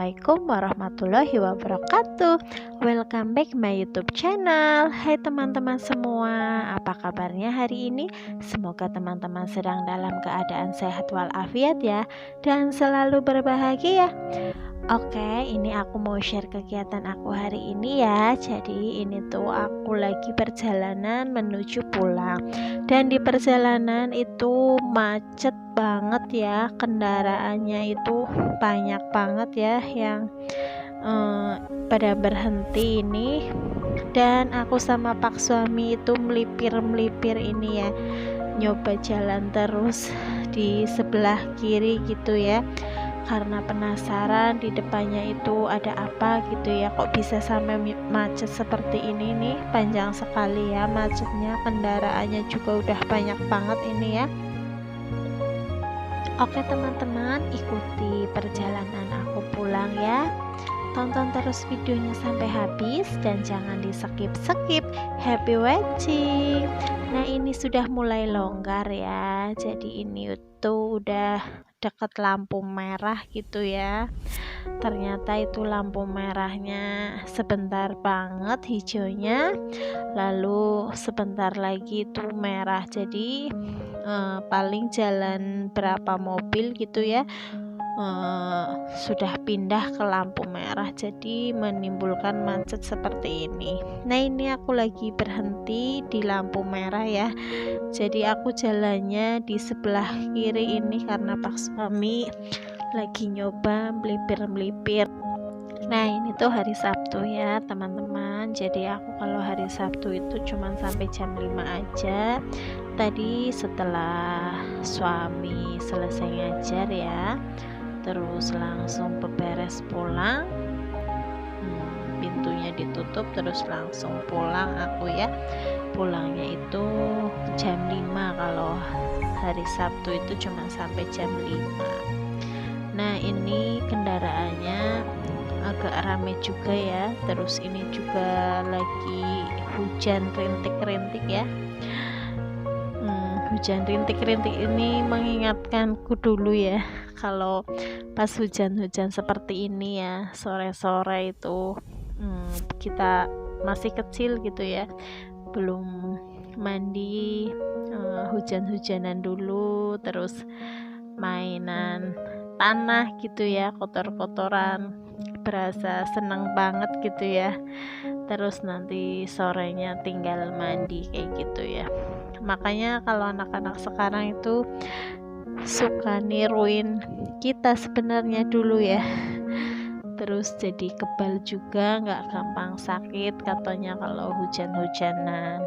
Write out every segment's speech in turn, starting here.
Assalamualaikum warahmatullahi wabarakatuh. Welcome back my YouTube channel. Hai teman-teman semua, apa kabarnya hari ini? Semoga teman-teman sedang dalam keadaan sehat walafiat ya, dan selalu berbahagia. Oke, ini aku mau share kegiatan aku hari ini ya. Jadi ini tuh aku lagi perjalanan menuju pulang. Dan di perjalanan itu macet banget ya. Kendaraannya itu banyak banget ya yang pada berhenti ini. Dan aku sama Pak suami itu melipir-melipir ini ya. Nyoba jalan terus di sebelah kiri gitu ya, karena penasaran di depannya itu ada apa gitu ya, kok bisa sampai macet seperti ini nih, panjang sekali ya macetnya, kendaraannya juga udah banyak banget ini ya. Oke teman-teman, ikuti perjalanan aku pulang ya, tonton terus videonya sampai habis dan jangan di skip. Happy watching. Nah ini sudah mulai longgar ya, jadi ini tuh udah dekat lampu merah gitu ya. Ternyata itu lampu merahnya sebentar banget hijaunya, lalu sebentar lagi itu merah. Jadi paling jalan berapa mobil gitu ya, sudah pindah ke lampu merah, jadi menimbulkan macet seperti ini. Nah ini aku lagi berhenti di lampu merah ya, jadi aku jalannya di sebelah kiri ini karena Pak suami lagi nyoba melipir-melipir. Nah ini tuh hari Sabtu ya teman-teman, jadi aku kalau hari Sabtu itu cuma sampai jam 5 aja. Tadi setelah suami selesai ngajar ya, terus langsung beberes pulang, pintunya ditutup terus langsung pulang aku ya. Pulangnya itu jam 5, kalau hari Sabtu itu cuma sampai jam 5. Nah ini kendaraannya agak rame juga ya, terus ini juga lagi hujan rintik-rintik ya. Hujan rintik-rintik ini mengingatkanku dulu ya, kalau pas hujan-hujan seperti ini ya, sore-sore itu kita masih kecil gitu ya, belum mandi, hujan-hujanan dulu, terus mainan tanah gitu ya, kotor-kotoran, berasa seneng banget gitu ya. Terus nanti sorenya tinggal mandi kayak gitu ya. Makanya kalau anak-anak sekarang itu suka niruin kita sebenarnya dulu ya. Terus jadi kebal juga, nggak gampang sakit katanya kalau hujan-hujanan.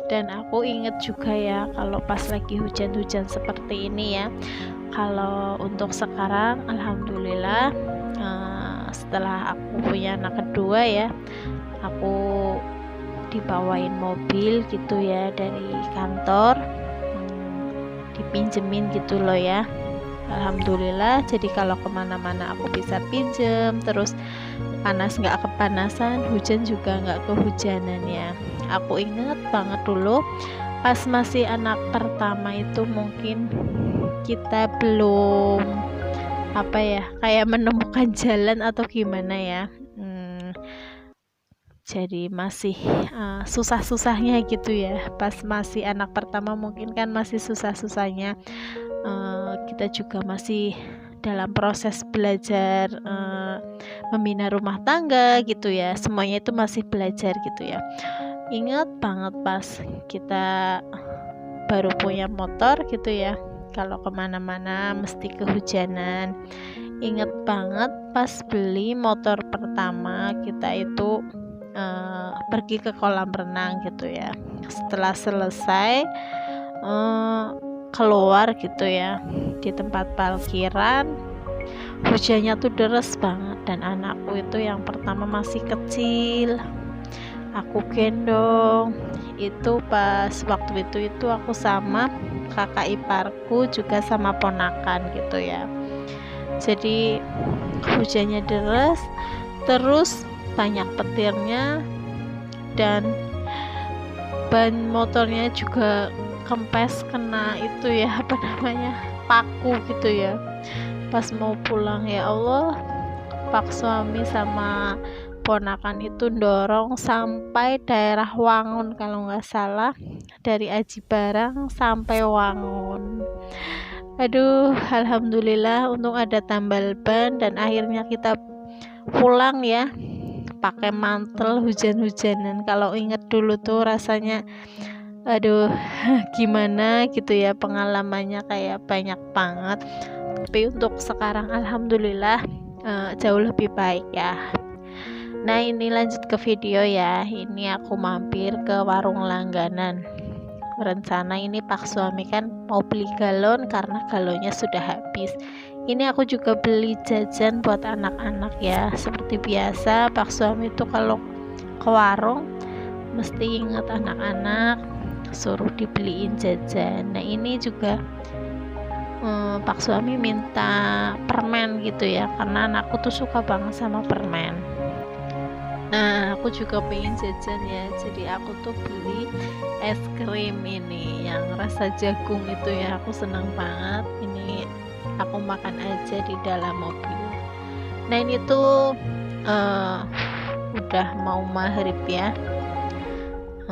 Dan aku inget juga ya, kalau pas lagi hujan-hujan seperti ini ya, kalau untuk sekarang alhamdulillah, setelah aku punya anak kedua ya, aku dibawain mobil gitu ya dari kantor, dipinjemin gitu loh ya, alhamdulillah. Jadi kalau kemana-mana aku bisa pinjem, terus panas nggak kepanasan, hujan juga nggak kehujanan ya. Aku inget banget dulu pas masih anak pertama itu, mungkin kita belum kayak menemukan jalan atau gimana ya, jadi masih susah-susahnya gitu ya. Pas masih anak pertama mungkin kan masih susah-susahnya, kita juga masih dalam proses belajar membina rumah tangga gitu ya, semuanya itu masih belajar gitu ya. Ingat banget pas kita baru punya motor gitu ya, kalau kemana-mana mesti kehujanan. Ingat banget pas beli motor pertama, kita itu pergi ke kolam renang gitu ya. Setelah selesai keluar gitu ya, di tempat parkiran hujannya tuh deras banget, dan anakku itu yang pertama masih kecil, aku gendong. Itu pas waktu itu aku sama kakak iparku juga sama ponakan gitu ya. Jadi hujannya deras, terus banyak petirnya, dan ban motornya juga kempes kena itu ya, paku gitu ya. Pas mau pulang ya Allah, Pak suami sama ponakan itu dorong sampai daerah Wangun kalau nggak salah, dari Aji Barang sampai Wangun. Aduh, alhamdulillah untung ada tambal ban dan akhirnya kita pulang ya pakai mantel hujan-hujanan. Kalau inget dulu tuh rasanya aduh gimana gitu ya, pengalamannya kayak banyak banget. Tapi untuk sekarang alhamdulillah jauh lebih baik ya. Nah, ini lanjut ke video ya. Ini aku mampir ke warung langganan. Rencana ini Pak suami kan mau beli galon karena galonnya sudah habis. Ini aku juga beli jajan buat anak-anak ya. Seperti biasa Pak suami itu kalau ke warung mesti ingat anak-anak, suruh dibeliin jajan. Nah, ini juga Pak suami minta permen gitu ya, karena anakku tuh suka banget sama permen. Nah, aku juga pengen jajan ya, jadi aku tuh beli es krim ini yang rasa jagung itu ya, aku senang banget. Ini aku makan aja di dalam mobil. Nah, ini tuh udah mau maghrib ya,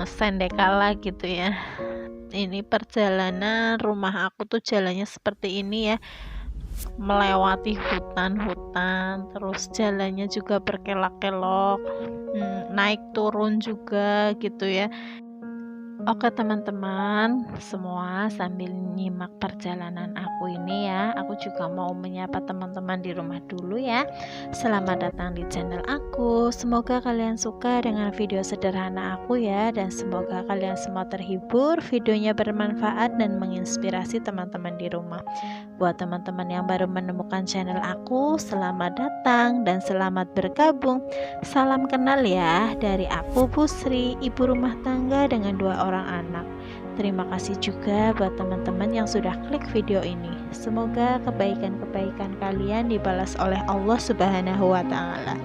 sendekala gitu ya. Ini perjalanan rumah aku tuh jalannya seperti ini ya, melewati hutan-hutan, terus jalannya juga berkelok-kelok, naik turun juga gitu ya. Oke teman-teman semua, sambil nyimak perjalanan aku ini ya, aku juga mau menyapa teman-teman di rumah dulu ya. Selamat datang di channel aku. Semoga kalian suka dengan video sederhana aku ya, dan semoga kalian semua terhibur, videonya bermanfaat dan menginspirasi teman-teman di rumah. Buat teman-teman yang baru menemukan channel aku, selamat datang dan selamat bergabung. Salam kenal ya dari aku, Busri, ibu rumah tangga dengan 2 orang anak. Terima kasih juga buat teman-teman yang sudah klik video ini. Semoga kebaikan-kebaikan kalian dibalas oleh Allah Subhanahu wa Ta'ala.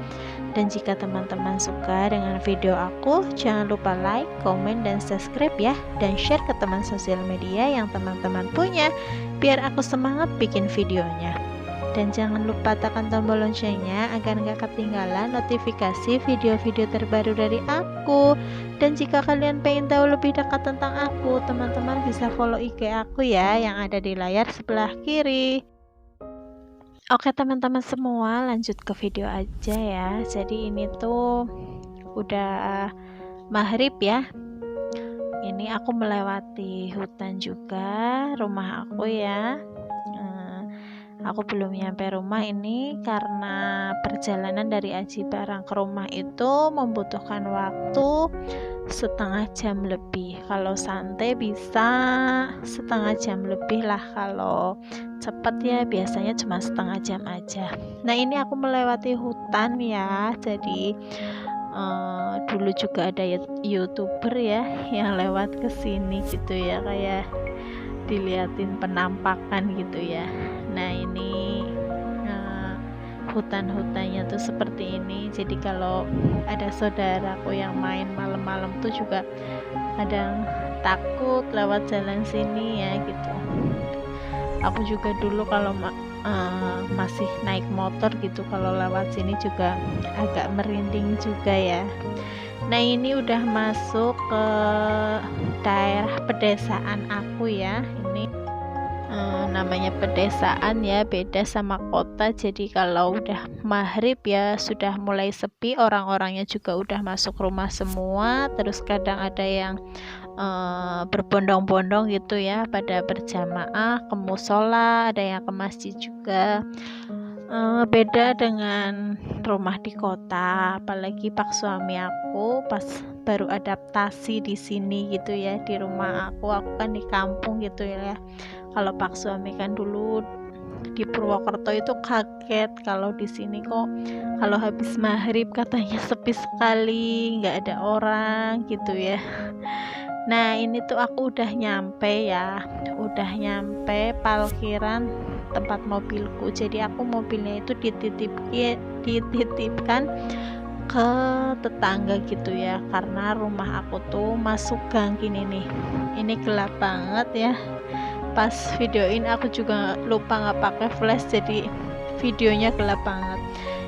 Dan jika teman-teman suka dengan video aku, jangan lupa like, komen, dan subscribe ya, dan share ke teman sosial media yang teman-teman punya, biar aku semangat bikin videonya. Dan jangan lupa tekan tombol loncengnya agar gak ketinggalan notifikasi video-video terbaru dari aku. Dan jika kalian pengen tahu lebih dekat tentang aku, teman-teman bisa follow IG aku ya, yang ada di layar sebelah kiri. Oke teman-teman semua, lanjut ke video aja ya. Jadi ini tuh udah maghrib ya. Ini aku melewati hutan juga, rumah aku ya. Aku belum nyampe rumah ini karena perjalanan dari Aji Barang ke rumah itu membutuhkan waktu setengah jam lebih. Kalau santai bisa setengah jam lebih lah, kalau cepet ya biasanya cuma setengah jam aja. Nah, ini aku melewati hutan ya, jadi dulu juga ada YouTuber ya yang lewat ke sini gitu ya, kayak diliatin penampakan gitu ya. Nah, ini hutan-hutannya tuh seperti ini. Jadi kalau ada saudaraku yang main malam-malam tuh juga kadang takut lewat jalan sini ya gitu. Aku juga dulu kalau masih naik motor gitu, kalau lewat sini juga agak merinding juga ya. Nah, ini udah masuk ke daerah pedesaan aku ya. Ini namanya pedesaan ya, beda sama kota. Jadi kalau udah maghrib ya sudah mulai sepi, orang-orangnya juga udah masuk rumah semua. Terus kadang ada yang berbondong-bondong gitu ya, pada berjamaah ke musola, ada yang ke masjid juga. Beda dengan rumah di kota, apalagi Pak suami aku pas baru adaptasi di sini gitu ya, di rumah aku kan di kampung gitu ya. Kalau Pak suami kan dulu di Purwokerto itu kaget kalau di sini kok kalau habis maghrib katanya sepi sekali, nggak ada orang gitu ya. Nah, ini tuh aku udah nyampe ya, udah nyampe parkiran tempat mobilku. Jadi aku mobilnya itu dititipkan ke tetangga gitu ya, karena rumah aku tuh masuk gang gini nih. Ini gelap banget ya. Pas videoin aku juga lupa nggak pakai flash, jadi videonya gelap banget.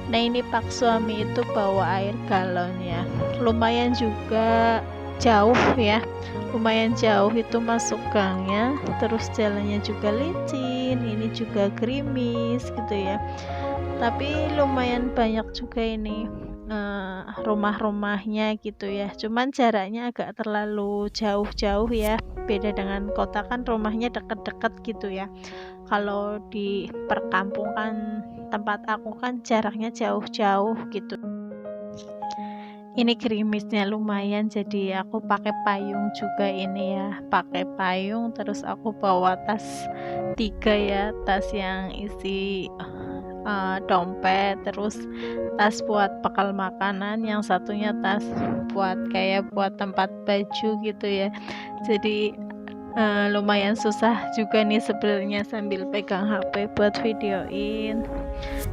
Nah ini pak suami itu bawa air galon ya, lumayan juga jauh ya, lumayan jauh itu masuk gangnya, terus jalannya juga licin, ini juga gerimis gitu ya, tapi lumayan banyak juga ini rumah-rumahnya gitu ya, cuman jaraknya agak terlalu jauh-jauh ya, beda dengan kota kan rumahnya dekat-dekat gitu ya. Kalau di perkampungan tempat aku kan jaraknya jauh-jauh gitu. Ini gerimisnya lumayan, jadi aku pakai payung juga ini ya, pakai payung, terus aku bawa tas 3 ya, tas yang isi dompet, terus tas buat bekal makanan, yang satunya tas buat kayak buat tempat baju gitu ya. Jadi lumayan susah juga nih sebenarnya sambil pegang HP buat videoin,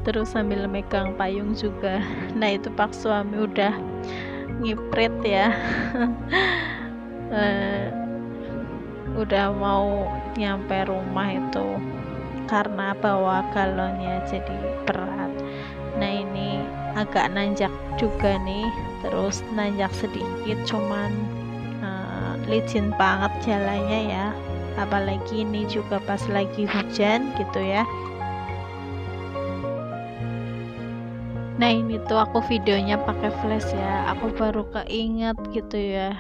terus sambil megang payung juga. Nah itu pak suami udah ngiprit ya. Udah mau nyampe rumah itu karena bawa galonnya jadi berat. Nah ini agak nanjak juga nih, terus nanjak sedikit, cuman licin banget jalannya ya, apalagi ini juga pas lagi hujan gitu ya. Nah ini tuh aku videonya pakai flash ya, aku baru keinget gitu ya,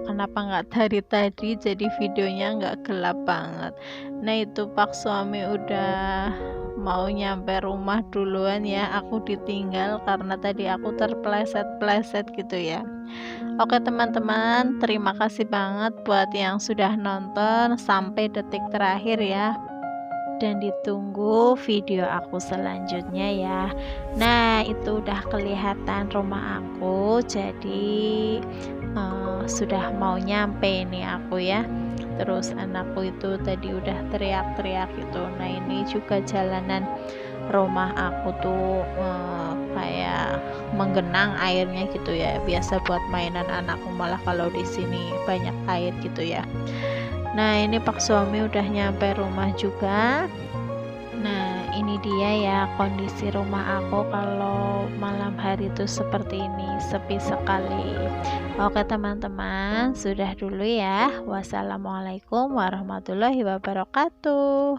kenapa nggak dari tadi, jadi videonya nggak gelap banget. Nah itu pak suami udah mau nyampe rumah duluan ya, aku ditinggal karena tadi aku terpleset-pleset gitu ya. Oke teman-teman, terima kasih banget buat yang sudah nonton sampai detik terakhir ya, dan ditunggu video aku selanjutnya ya. Nah itu udah kelihatan rumah aku, jadi sudah mau nyampe nih aku ya. Terus anakku itu tadi udah teriak-teriak gitu. Nah ini juga jalanan rumah aku tuh kayak menggenang airnya gitu ya, biasa buat mainan anakku, malah kalau di sini banyak air gitu ya. Nah ini pak suami udah nyampe rumah juga. Nah ini dia ya kondisi rumah aku kalau malam hari itu seperti ini, sepi sekali. Oke teman-teman, sudah dulu ya. Wassalamualaikum warahmatullahi wabarakatuh.